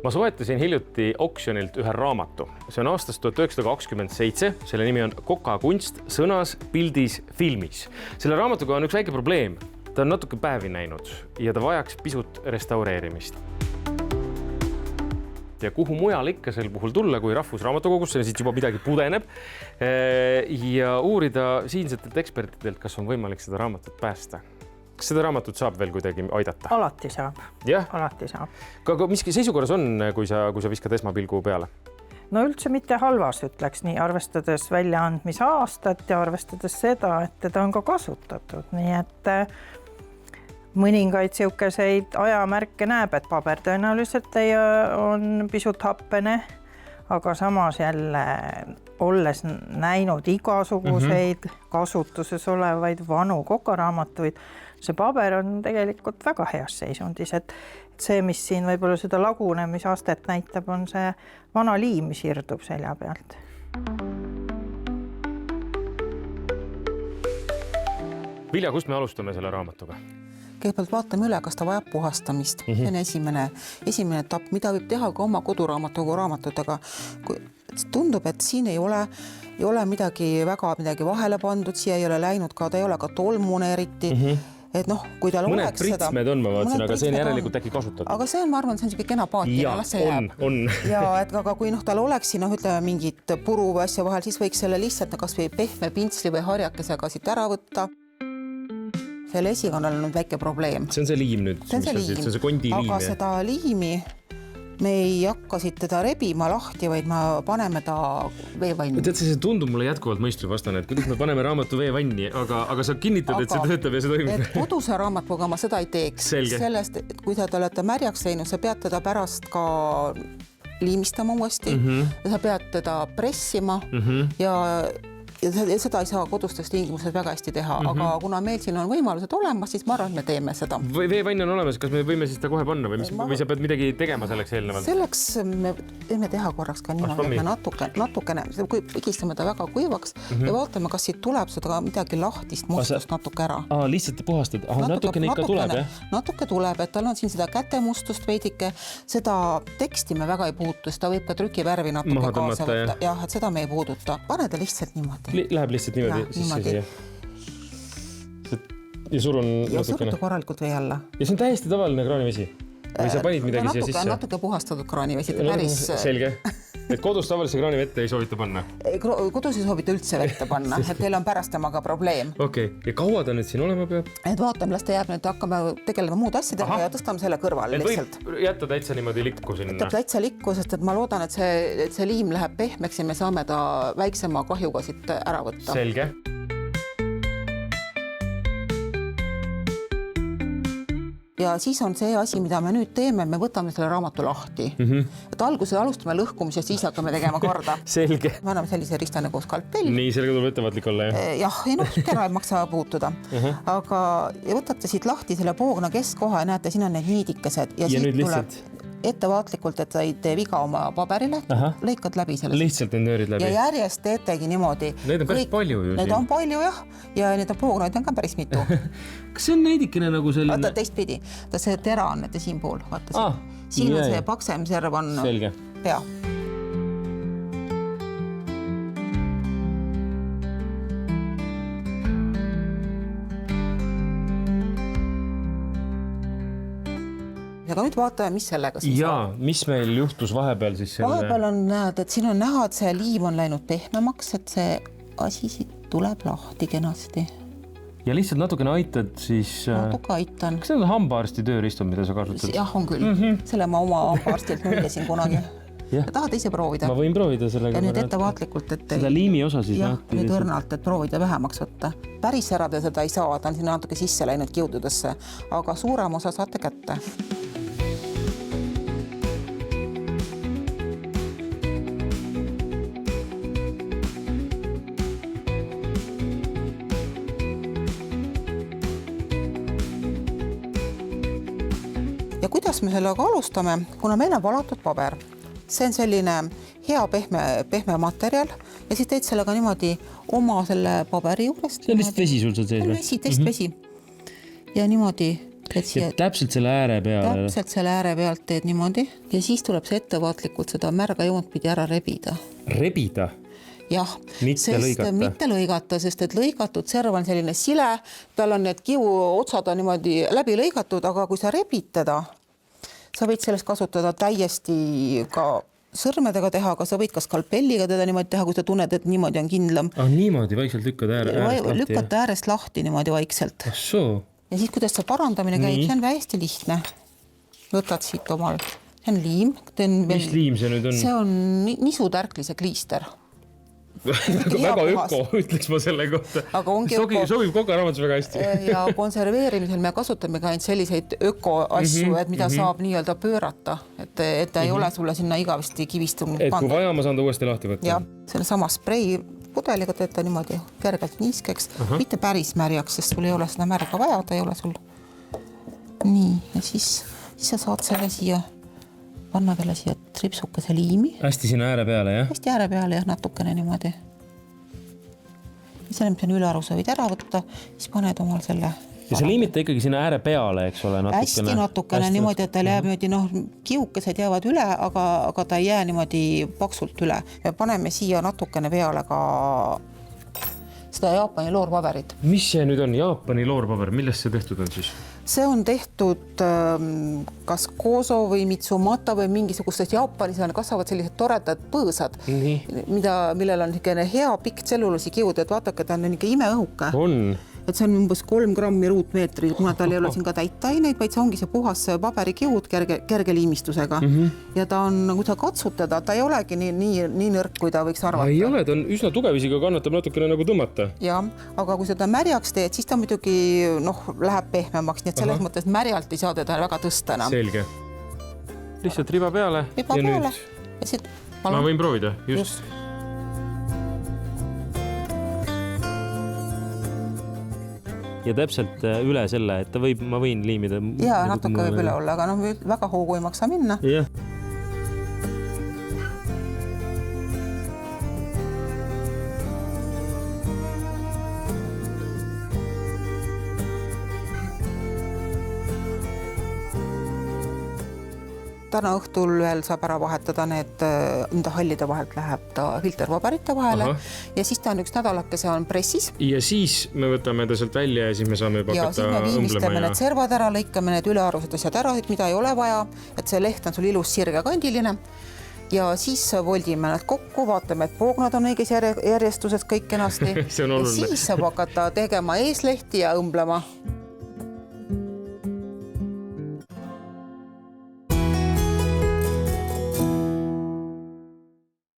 Ma soetasin hiljuti oksjonilt ühe raamatu. See on aastast 1927. Selle nimi on Koka kunst sõnas, pildis, filmis. Selle raamatuga on üks väike probleem. Ta on natuke päevi näinud ja ta vajaks pisut restaureerimist. Ja kuhu mujal ikka sel puhul tulla, kui Rahvusraamatukogusse, siit juba midagi pudeneb ja uurida siinsetelt ekspertidelt, kas on võimalik seda raamatut päästa. Kas seda raamatut saab veel kuidagi aidata? Alati saab. Jah? Alati saab. Aga mis seisukorras on, kui sa viskad esmapilgu peale? No üldse mitte halvas, ütleks nii, arvestades väljaandmise aastat ja arvestades seda, et teda on ka kasutatud. Nii et mõningaid siukeseid ajamärke näeb, et paber tõenäoliselt on pisut happene, aga samas jälle olles näinud igasuguseid kasutuses olevaid vanu kokaraamatuid, see paber on tegelikult väga heas seisundis, et see, mis siin võib-olla seda lagunemisastet näitab, on see vana liim, mis irdub selja pealt. Vilja, kust me alustame selle raamatuga? Kõigepealt vaatame üle, kas ta vajab puhastamist. See on esimene etapp, mida võib teha ka oma koduraamatuga raamatutega. Tundub, et siin ei ole midagi vahele pandud, siia ei ole läinud ka, ta ei ole ka tolmune eriti. Et kui tal mõned oleks seda... pritsmed on, ma vaatsin, aga see on järelikult äkki kasutatud. Aga see on, ma arvan, see on siuke kena paatine, las see jääb. On. Ja, et aga kui tal oleks siin, ütleme, mingit puru või asja vahel, siis võiks selle lihtsalt kas või pehme pintsli või harjakesega siit ära võtta. Selle esikonnal on väike probleem. See on see liim nüüd, see on see kondi liim. Aga seda liimi me ei hakka siit teda rebima lahti, vaid me paneme ta veevanni. Tead, see tundub mulle jätkuvalt mõistuv vastane, et kuidas me paneme raamatu veevanni, aga sa kinnitad, et see töötab ja see toimib. Koduse raamatuga ma seda ei teeks. Sellest, et kui te olete märjaks teinud, sa pead teda pärast ka liimistama uuesti ja sa pead teda pressima ja seda ei saa kodustes tingimustes väga hästi teha, aga kuna meil siin on võimalused olemas, siis ma arvan, et me teeme seda. Veevann on olemas, kas me võime siis ta kohe panna või sa pead midagi tegema selleks eelnevalt? Selleks me võime teha korraks ka niimoodi, et me natukene pigistame ta väga kuivaks ja vaatame, kas siit tuleb seda midagi lahtist mustust natuke ära. Lihtsalt puhastad? Natukene ikka tuleb, jah? Natuke tuleb, et tal on siin seda kätemustust veidike, seda teksti me väga ei puutu, seda võib ka trükivärvi natuke kaasa võtta. Jah, et seda me ei puuduta. Pane ta lihtsalt niimoodi. Läheb lihtsalt niimoodi ja, ja surun natukene. Surutu korralikult vee alla. Ja see on täiesti tavaline kraanivesi? Või sa panid midagi siia sisse? Natuke puhastatud kraanivesi. Päris... Selge. Et kodus tavalise kraanivette ei soovita panna? Kodus ei soovita üldse vette panna, et teil on pärast temaga probleem. Okei. Ja kaua ta nüüd siin olema peab? Et vaatame, las ta jääb nüüd, hakkame tegelema muud asjadega ja tõstame selle kõrvale lihtsalt. Võib jätta täitsa niimoodi likku sinna? Jätab täitsa likku, sest et ma loodan, et see liim läheb pehmeks ja me saame ta väiksema kahjuga siit ära võtta. Selge. Ja siis on see asi, mida me nüüd teeme, me võtame selle raamatu lahti. Et alguses alustame lõhkumise, siis hakkame tegema korda. Selge. Me anname sellise rista nagu skalpell. Nii, sellega tuleb ettevaatlik olla, jah? Jah, kera ei maksa puutuda. Aga võtate siit lahti selle poogna keskkoha ja näete, siin on need niidikesed. Ja nüüd lihtsalt? Ettevaatlikult, et sa ei tee viga oma paberile, lõikad läbi sellest. Lihtsalt need nöörid läbi. Ja järjest teetegi niimoodi. Need on päris palju ju siin. Need on palju, jah. Ja need on poognaid on ka päris mitu. Kas see on neidikene nagu selline? Vaata teistpidi. See tera on nende siin pool. Vaata siin on see paksem serv on pea. Aga nüüd vaatame, mis sellega siis on. Mis meil juhtus vahepeal siis selle... Vahepeal on näed, et siin on näha, et see liim on läinud pehmemaks, et see asi siit tuleb lahti kenasti. Ja lihtsalt natukene aitad siis... Natuke aitan. Kas see on hambaarsti tööriistud, mida sa kasutad? Jah, on küll. Selle ma oma hambaarstilt müülesin kunagi. Tahad ise proovida? Ma võin proovida sellega. Ja nüüd ettevaatlikult, et... Seda liimi osa siis lahti. Nüüd õrnalt, et proovida vähemaks võtta. Päris ära te seda ei saa, ta on siin natuke sisse läinud kiududesse, aga suurem osa saate kätte. Ja kuidas me sellega alustame, kuna meil on valatud paber. See on selline hea pehme materjal ja siis teed sellega niimoodi oma selle paberi juurest. See on lihtsalt vesi sul seal sees või? Testvesi. Ja niimoodi Ja täpselt selle ääre peale. Täpselt selle ääre pealt teed niimoodi ja siis tuleb see ettevaatlikult seda märga joont pidi ära rebida. Rebida? Jah, mitte lõigata, sest et lõigatud serv on selline sile, tal on need kivu otsad on niimoodi läbi lõigatud, aga kui sa rebid teda, sa võid sellest kasutada täiesti ka sõrmedega teha, aga sa võid ka skalpelliga teda niimoodi teha, kui sa tunned, et niimoodi on kindlam. Niimoodi vaikselt äärest lahti? Lükkata äärest lahti niimoodi vaikselt. Ja siis, kuidas see parandamine käib, see on hästi lihtne. Võtad siit omal, see on liim. Mis liim see nüüd on? See on nisutärklise kliister. Väga öko, ütleks ma selle kohta. Sobib kokaraamadus väga hästi. Ja konserveerimisel me kasutame ka ainult selliseid öko asju, et mida saab nii-öelda pöörata, et ta ei ole sulle sinna igavesti kivistunud. Et kui vaja, ma saan ta uuesti lahti võtta. Ja, selle sama sprei pudeliga teed ta niimoodi kergelt niiskeks, mitte päris märjaks, sest sul ei ole seda märga vaja, ta ei ole sul. Nii, ja siis sa saad selle siia, panna veel siia tripsukese liimi. Hästi sinna ääre peale, jah? Hästi ääre peale, jah, natukene niimoodi. Selle, mis on ülearuse võid ära võtta, siis paned omal selle. Ja see liimita ikkagi sinna ääre peale, eks ole? Hästi natukene niimoodi, et ta jääb niimoodi, kiukesed jäävad üle, aga ta ei jää niimoodi paksult üle. Ja paneme siia natukene peale ka seda Jaapani loorpaberit. Mis see nüüd on Jaapani loorpaber? Millest see tehtud on siis? See on tehtud kas Koso või Mitsumata või mingisugustest Jaapanis kasvavad sellised toredad põõsad, millel on hea pikk tselluloosi kiud, et vaatake, ta on ikka imeõhuke. On. Et see on umbes 3 grammi ruutmeetri, kuna tal ei ole siin ka täitaineid, vaid see ongi see puhas paberikiud kerge liimistusega. Ja ta on, kui sa katsutada, ta ei olegi nii nõrk, kui ta võiks arvata. Ei ole, ta on üsna tugevisiga, kannatab natukene nagu tõmmata. Ja, aga kui seda märjaks teed, siis ta muidugi läheb pehmemaks, nii et selles mõttes märjalt ei saa teda väga tõsta enam. Selge. Lihtsalt riba peale. Riba peale. Ma võin proovida, just. Ja täpselt üle selle, et ma võin liimida. Ja, natuke võib üle olla, aga väga hoogu ei maksa minna. Jah. Täna õhtul veel saab ära vahetada nende hallide vahelt läheb ta filterpaberite vahele ja siis ta on üks nädalake, see on pressis. Ja siis me võtame ta sealt välja ja siis me saame juba hakata õmblema. Ja siis me viimistame need servad ära, lõikame need ülearused asjad ära, mida ei ole vaja, et see leht on sul ilus sirgekandiline. Ja siis voldime nad kokku, vaatame, et poognad on õiges järjestuses kõik kenasti. See on oluline. Ja siis saab hakata tegema eeslehti ja õmblema.